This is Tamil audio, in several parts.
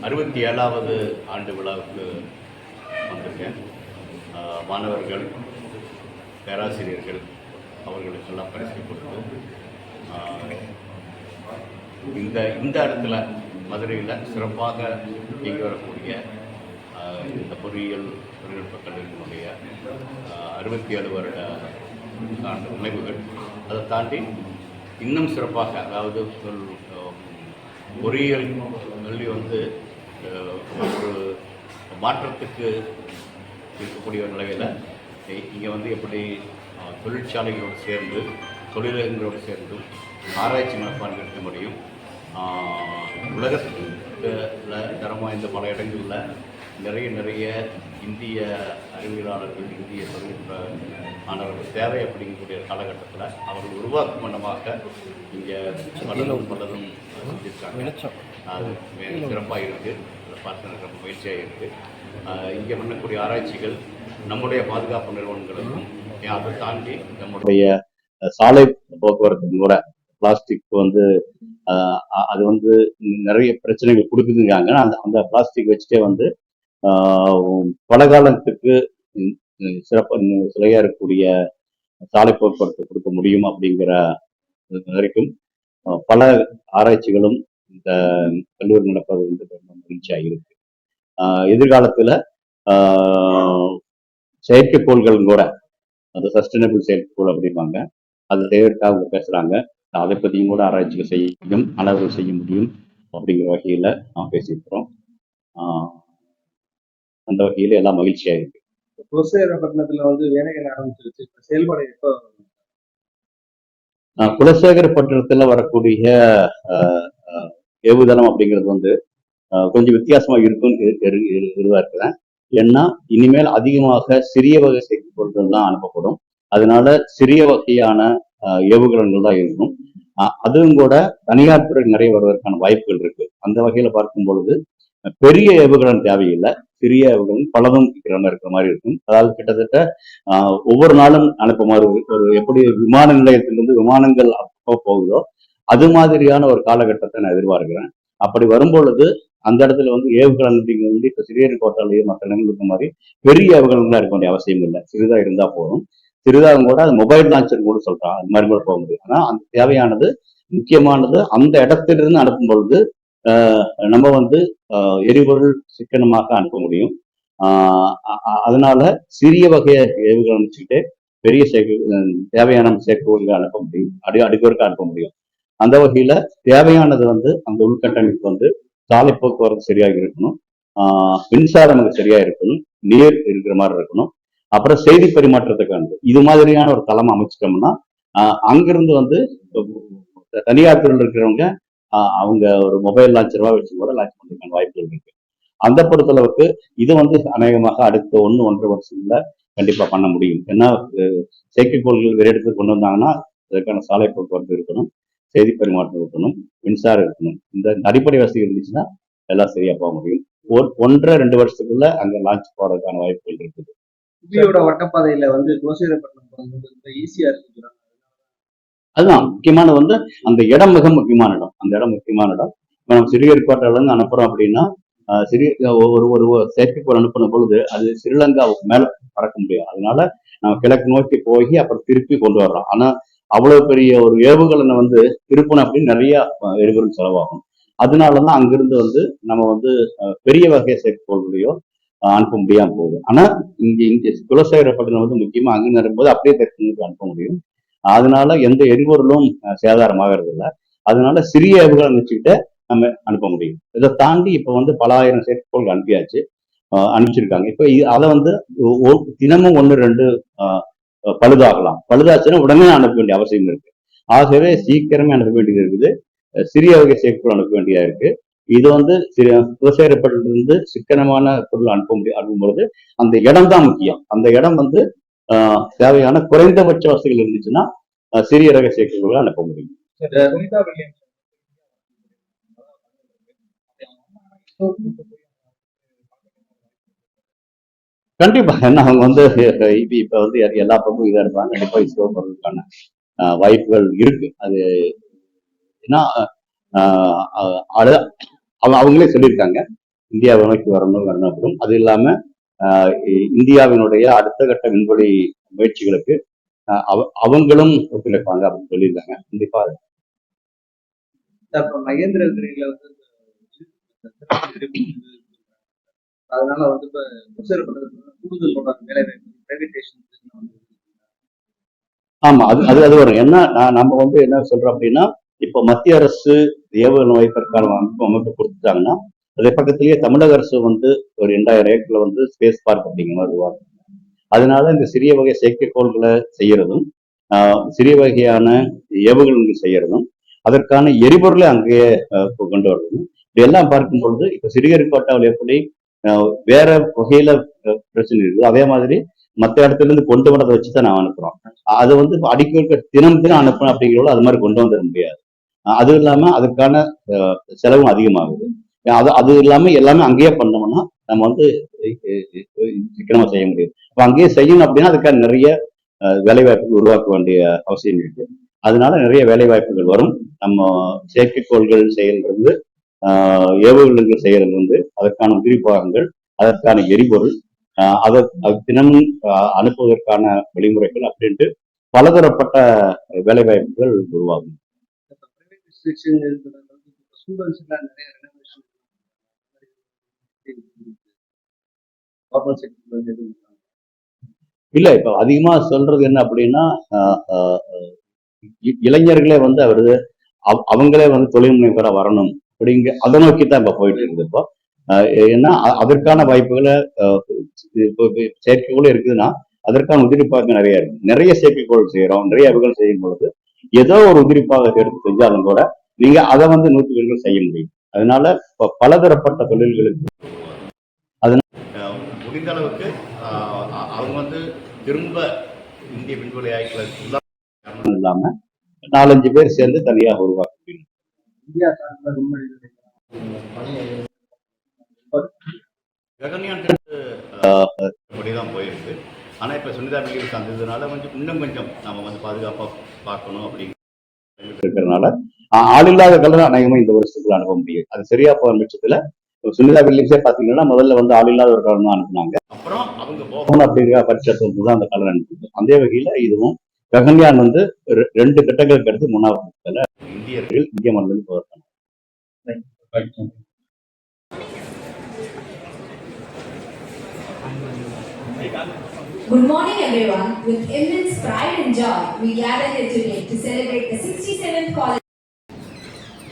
67வது ஆண்டு விழாவுக்கு வந்திருக்கேன். மாணவர்கள், பேராசிரியர்கள் அவர்களுக்கெல்லாம் பரிசு கொடுத்து இந்த இடத்துல மதுரையில் சிறப்பாக இயங்கி வரக்கூடிய இந்த பொறியியல் தொழில்நுட்ப கல்லூரியினுடைய 67 வருட ஆண்டு நினைவுகள். அதை தாண்டி இன்னும் சிறப்பாக, அதாவது பொறியியல் கல்வி வந்து ஒரு மாற்றத்துக்கு இருக்கக்கூடிய ஒரு நிலையில் இங்கே வந்து எப்படி தொழிற்சாலைகளோடு சேர்ந்து, தொழிலகங்களோடு சேர்ந்து ஆராய்ச்சி மனப்பான்மை இருக்க முடியும். உலகத்தில் தரம் வாய்ந்த பல இடங்களில் நிறைய இந்திய அறிவியலாளர்கள், இந்திய தொழில்நுட்ப மாணவர்கள் தேவை அப்படிங்கக்கூடிய காலகட்டத்தில் அவர்கள் உருவாக்கும் வண்ணமாக இங்கே பலரும் செஞ்சுருக்காங்க. அது சிறப்பாக இருக்குது. அதை பார்த்து எனக்கு ரொம்ப மகிழ்ச்சியாக இருக்குது. இங்கே பண்ணக்கூடிய ஆராய்ச்சிகள் நம்முடைய பாதுகாப்பு நிறுவனங்களுக்கும், அதை தாண்டி நம்முடைய சாலை போக்குவரத்து கூட பிளாஸ்டிக் வந்து அது வந்து நிறைய பிரச்சனைகள் கொடுக்குதுங்காங்க. அந்த பிளாஸ்டிக் வச்சுட்டே வந்து பல காலத்துக்கு சிறப்பாக சிலையா இருக்கக்கூடிய சாலை போக்குவரத்து கொடுக்க முடியும் அப்படிங்கிற வரைக்கும் பல ஆராய்ச்சிகளும் இந்த கல்லூரி நடப்பது வந்து ரொம்ப மகிழ்ச்சியாக இருக்கு. எதிர்காலத்துல செயற்கைக்கோள்கள் கூட, அது சஸ்டைனபிள் செயற்கைக்கோள் அப்படிம்பாங்க, அது செய்வதற்காக பேசுறாங்க. அதை பற்றியும் கூட ஆராய்ச்சிகள் செய்யும், அளவுகள் செய்ய முடியும் அப்படிங்கிற வகையில நாம் பேசியிருக்கிறோம். அந்த வகையில எல்லாம் மகிழ்ச்சியா இருக்கு. குலசேகரப்பட்டினத்துல வந்து வேலைகள் ஆரம்பிச்சிருச்சு. செயல்பாடு எப்போ? குலசேகரப்பட்டினத்துல வரக்கூடிய ஏவுதளம் அப்படிங்கிறது வந்து கொஞ்சம் வித்தியாசமா இருக்கும்னு எதிர்பார்க்கிறேன். ஏன்னா இனிமேல் அதிகமாக சிறிய வகை செயற்கைக்கோள்கள் தான் அனுப்பப்படும். அதனால சிறிய வகையான ஏவுகணங்கள் தான் இருக்கும். அதுவும் கூட தனியார் துறை நிறைய வருவதற்கான வாய்ப்புகள் இருக்கு. அந்த வகையில பார்க்கும் பொழுது பெரிய ஏவுகணம் தேவையில்லை, சிறிய ஏவுகணம் பலதும் இருக்கிற மாதிரி இருக்கும். அதாவது கிட்டத்தட்ட ஒவ்வொரு நாளும் அனுப்புமாறு, ஒரு எப்படி விமான நிலையத்திலிருந்து விமானங்கள் அப்போ போகுதோ அது மாதிரியான ஒரு காலகட்டத்தை நான் எதிர்பார்க்கிறேன். அப்படி வரும்பொழுது அந்த இடத்துல வந்து ஏவுகணம் அப்படிங்கிறது வந்து இப்ப சிறிய கோட்டாலேயே மற்ற இடங்களுக்கு மாதிரி பெரிய ஏவுகணங்களா இருக்க வேண்டிய அவசியம் இல்லை. சிறிதா இருந்தா போதும். சிறிதாக கூட அது மொபைல் லான்ச்சர் கூட சொல்றான், அது மாதிரி கூட போக முடியும். ஆனா அந்த தேவையானது, முக்கியமானது அந்த இடத்திலிருந்து அனுப்பும் பொழுது நம்ம வந்து எரிபொருள் சிக்கனமாக அனுப்ப முடியும். அதனால சிறிய வகைய ஏவுகள் அனுப்பிச்சுட்டு பெரிய தேவையான செயற்கைக்கோள்களை அனுப்ப முடியும், அடுக்கொருக்க அனுப்ப முடியும். அந்த வகையில தேவையானது வந்து அந்த உள்கட்டமைப்பு வந்து சாலை போக்குவரத்து சரியாக இருக்கணும், மின்சாரம் சரியா இருக்கணும், நீர் இருக்கிற மாதிரி இருக்கணும், அப்புறம் செய்தி பரிமாற்றத்துக்கு இது மாதிரியான ஒரு தளம் அமைச்சிட்டோம்னா அங்கிருந்து வந்து தனியார் துறையில் இருக்கிறவங்க அவங்க ஒரு மொபைல் லான்ச்சரவா வச்சு கூட லான்ச் பண்றதுக்கான வாய்ப்புகள் இருக்கு. அந்த பொறுத்தளவுக்கு இது வந்து அநேகமாக அடுத்த 1-1.5 வருஷத்துல கண்டிப்பா பண்ண முடியும். ஏன்னா செயற்கைக்கோள்கள் வேறு இடத்துக்கு கொண்டு வந்தாங்கன்னா அதற்கான சாலை போக்குவரத்து இருக்கணும், செய்தி பரிமாற்றம் இருக்கணும், மின்சாரம் இருக்கணும். இந்த அடிப்படை வசதி இருந்துச்சுன்னா எல்லாம் சரியா போக முடியும். 1-2 வருஷத்துக்குள்ள அங்க லான்ச் போறதுக்கான வாய்ப்புகள் இருக்குது. வட்டப்பாதையில வந்து குலசேகரப்பட்டினம் ஈஸியா இருக்கு. அதுதான் முக்கியமானது வந்து அந்த இடம் மிக முக்கியமான இடம். அந்த இடம் முக்கியமான இடம். இப்போ நம்ம சிறிய ஏற்பாட்டில இருந்து அனுப்புறோம் அப்படின்னா சிறிய ஒரு செயற்கைக்கோள் அனுப்பின பொழுது அது ஸ்ரீலங்காவுக்கு மேல பறக்க முடியாது. அதனால நம்ம கிழக்கு நோக்கி போய் அப்புறம் திருப்பி கொண்டு வர்றோம். ஆனா அவ்வளவு பெரிய ஒரு ஏவுகணை வந்து திருப்பணும் அப்படின்னு நிறைய எரிபொருள் செலவாகும். அதனாலதான் அங்கிருந்து வந்து நம்ம வந்து பெரிய வகை செயற்கைக்கோள்களையோ அனுப்ப முடியாம போகுது. ஆனா இங்க குலசேகரப்பட்டினம் வந்து முக்கியமா அங்கே நிரம்பும்போது அப்படியே தெற்கு அனுப்ப முடியும். அதனால எந்த எரிபொருளும் சேதாரமாகிறது இல்லை. அதனால சிறிய ஏவுகளை வச்சுக்கிட்டு நம்ம அனுப்ப முடியும். இதை தாண்டி இப்ப வந்து பல ஆயிரம் செயற்கைக்கோள்கள் அனுப்பிச்சிருக்காங்க. இப்ப அதை வந்து தினமும் 1-2 பழுதாகலாம். பழுதாச்சுன்னா உடனே அனுப்ப வேண்டிய அவசியம் இருக்கு. ஆகவே சீக்கிரமே அனுப்ப வேண்டியது இருக்குது. சிறிய வகை செயற்கைக்கோள் அனுப்ப வேண்டியதா இருக்கு. இது வந்து குலசேகரப்பட்டிலிருந்து சிக்கனமான பொருள் அனுப்பும்பொழுது அந்த இடம் தான் முக்கியம். அந்த இடம் வந்து தேவையான குறைந்தபட்ச வசதிகள் இருந்துச்சுன்னா சிறிய ரக செயற்கைக்கோள்களை அனுப்ப முடியும். கண்டிப்பா. ஏன்னா அவங்க வந்து இப்ப வந்து எல்லா பக்கமும் இதா இருப்பாங்க. கண்டிப்பா இஸ்ரோ போறதுக்கான வாய்ப்புகள் இருக்கு. அது ஏன்னா அவங்களே சொல்லியிருக்காங்க, இந்தியாவை நோக்கி வரணும். அது இல்லாம இந்தியாவினுடைய அடுத்த கட்ட விண்வெளி முயற்சிகளுக்கு அவங்களும் ஒத்துழைப்பாங்க அப்படின்னு சொல்லியிருக்காங்க. கண்டிப்பா இப்ப மகேந்திர துறையில வந்து அதனால வந்து இப்ப கூடுதல் வேலை வாய்ப்பு பிரைவேடேஷன். ஆமா, அது வரும். என்ன நம்ம வந்து என்ன சொல்றோம் அப்படின்னா, இப்ப மத்திய அரசு ஏவுகணை வைப்பதற்கான அமைப்பு கொடுத்துட்டாங்கன்னா, அதே பக்கத்திலேயே தமிழக அரசு வந்து ஒரு 2000 ஏக்கர்ல வந்து ஸ்பேஸ் பார்க் அப்படிங்கிற மாதிரி உருவாக்கும். அதனால இந்த சிறிய வகை செயற்கைக்கோள்களை செய்யறதும், சிறிய வகையான ஏவுகணைகள் செய்யறதும், அதற்கான எரிபொருளை அங்கேயே கொண்டு வரதும், இதெல்லாம் பார்க்கும் பொழுது இப்ப சிறுகரிக்கோட்டாவில் எப்படி வேற வகையில பிரச்சனை இருக்குது, அதே மாதிரி மற்ற இடத்துல இருந்து கொண்டு வரதை வச்சுதான் நான் அனுப்புறோம். அது வந்து அடிக்கடி தினம் அனுப்பணும் அப்படிங்கிறோம், அது மாதிரி கொண்டு வந்துட முடியாது. அது இல்லாம அதுக்கான செலவும் அதிகமாகுது. அது இல்லாம எல்லாமே அங்கேயே பண்ணோம்னா நம்ம வந்து சிக்கனமா செய்ய முடியும். அப்ப அங்கேயே செய்யணும் அப்படின்னா அதுக்கான நிறைய வேலைவாய்ப்புகள் உருவாக்க வேண்டிய அவசியம் இருக்கு. அதனால நிறைய வேலை வாய்ப்புகள் வரும். நம்ம செயற்கைக்கோள்கள் செய்யறது, ஏவுகணைகள் செய்யறது வந்து அதற்கான உதிரிபாகங்கள், அதற்கான எரிபொருள், அதை தினமும் அனுப்புவதற்கான வழிமுறைகள் அப்படின்ட்டு பலதரப்பட்ட வேலை வாய்ப்புகள் உருவாகும். இல்ல, இப்ப அதிகமா சொல்றது என்ன அப்படின்னா, இளைஞர்களே வந்து அவங்களே வந்து தொழில் முனைவரா வரணும் அப்படிங்க அதை நோக்கித்தான் இப்ப போயிட்டு இருக்குது. இப்போ ஏன்னா அதற்கான வாய்ப்புகளை செயற்கைக்கோள் இருக்குதுன்னா அதற்கான உதிரிப்பாக நிறைய இருக்கு. நிறைய செயற்கைக்கோள் செய்யறோம், நிறைய அவர்கள் செய்யும் பொழுது ஏதோ ஒரு உதிரிப்பாக எடுத்து செஞ்சாலும் கூட நீங்க அதை வந்து 100% செய்ய முடியும். அதனால பலதரப்பட்ட தொழில்களுக்கு அதனால முடிந்த அளவுக்கு அவங்க வந்து திரும்ப இந்திய விண்வெளி ஆய்வுல இல்லாம 4-5 பேர் சேர்ந்து தனியாக உருவாக்க இந்தியா படிதான் போயிருக்கு. ஆனா இப்ப சுனிதா வில்லியம்ஸ் வந்ததுனால கொஞ்சம் நம்ம வந்து பாதுகாப்பா பார்க்கணும் அப்படிங்கிற இருக்கிறதுனால ஆளில்லாத கலர் அநேகமா இந்த வருஷத்துக்குள்ள அனுப்ப முடியும். அது சரியா போகிற பட்சத்துல சுனிதா வில்லியம்ஸே பாத்தீங்கன்னா முதல்ல வந்து ஆளில்லாத ஒரு கலர் தான் அனுப்புனாங்க. அப்புறம் அவங்க போகணும் அப்படிங்கிற பட்சத்தை வந்து அந்த கலர் அனுப்புது. அதே வகையில இதுவும் ககன்யான் வந்து 2 கட்டங்களுக்கு அடுத்து 3வது இந்தியர்கள் இந்திய மண்ணில் போகிறாங்க. Good morning, everyone. With immense pride and joy, we gather here today to celebrate the 67th college.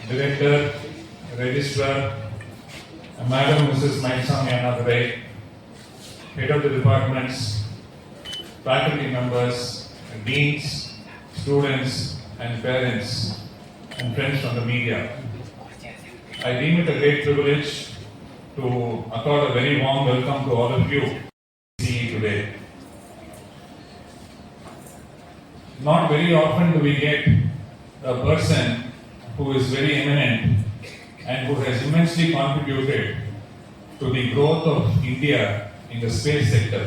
Director, Registrar, Madam Mrs. Maisam Yanadare, Head of the Departments, faculty members, deans, students, and parents, and friends from the media. I deem it a great privilege to accord a very warm welcome to all of you today. Not very often do we get a person who is very eminent and who has immensely contributed to the growth of India in the space sector,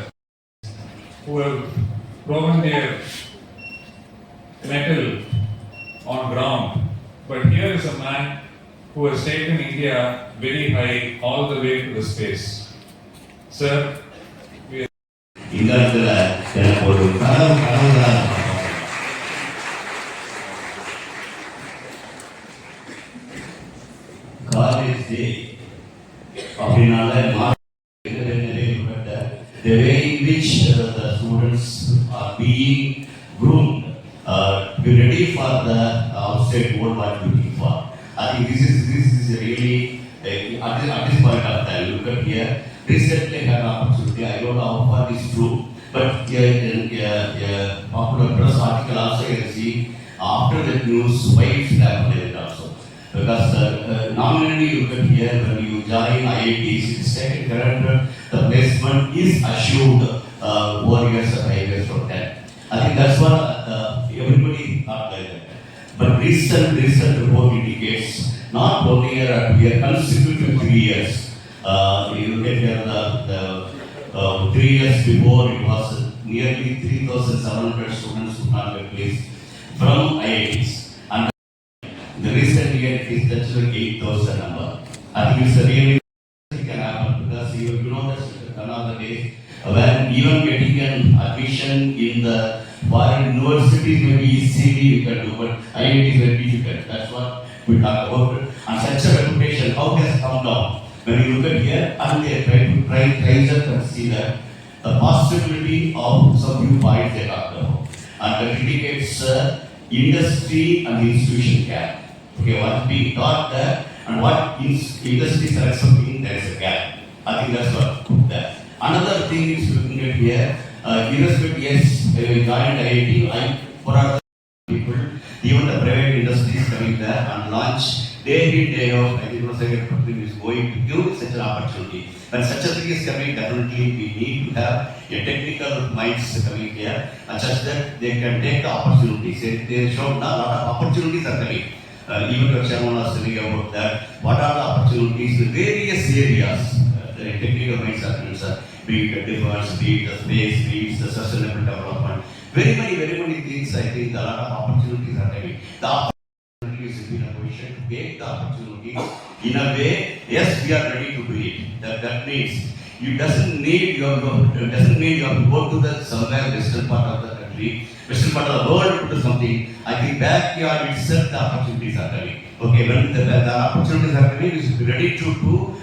who have proven their mettle on ground. But here is a man who has taken India very high all the way to the space. Sir, இந்த இடத்துல எனக்கு ஒரு கனவு காலேஜ் டே அப்படின்னால the way in which the students are being groomed to be ready for the outside world what we looking for. I think this is really at this point of time. Look at here. Recently had an opportunity. I don't know how far this is true, but popular press article also you see after the news why it should happen like also. Because nominally you can hear when you join IITs, in second calendar, the placement is assured 4 years or 5 years from 10. I think that's what everybody thought like that. But recent report indicates not 1 year or 2 years, consecutive 3 years. You get here the 3 years before it was nearly 3,700 students who got their place from IITs. And the recent year is touched 8,000 number. I think it's a really can in the foreign universities, maybe easily you can do, but IIT is very difficult. That's what we talk about. And such a reputation, how has come down? When you look at here, and they try to rise up and see that the possibility of some new points they talked about. And that indicates industry and institution gap. Okay, what we thought that and what industries are expecting, there is a gap. I think that's what that. Another thing is looking at here, irrespective, yes, joined IIT, for other people, even the private industries coming there and launch day in, day out. I think the second is going to give such an opportunity. When such a thing is coming, definitely we need to have a technical minds coming here, and such that they can take the opportunities. They showed a lot of opportunities are coming. Even your chairman was telling about that. What are the opportunities in various areas? The technical minds are concerned, be it the defense, be it the space, be it the sustainable development. Very many things. I think a lot of opportunities are coming. The opportunities is in a position to take the opportunities in a way. Yes, we are ready to do it. That means you doesn't need you have to go to the somewhere western part of the country, western part of the world to do something. I think backyard itself the opportunities are coming. Okay, when the opportunities are coming, you should be ready to do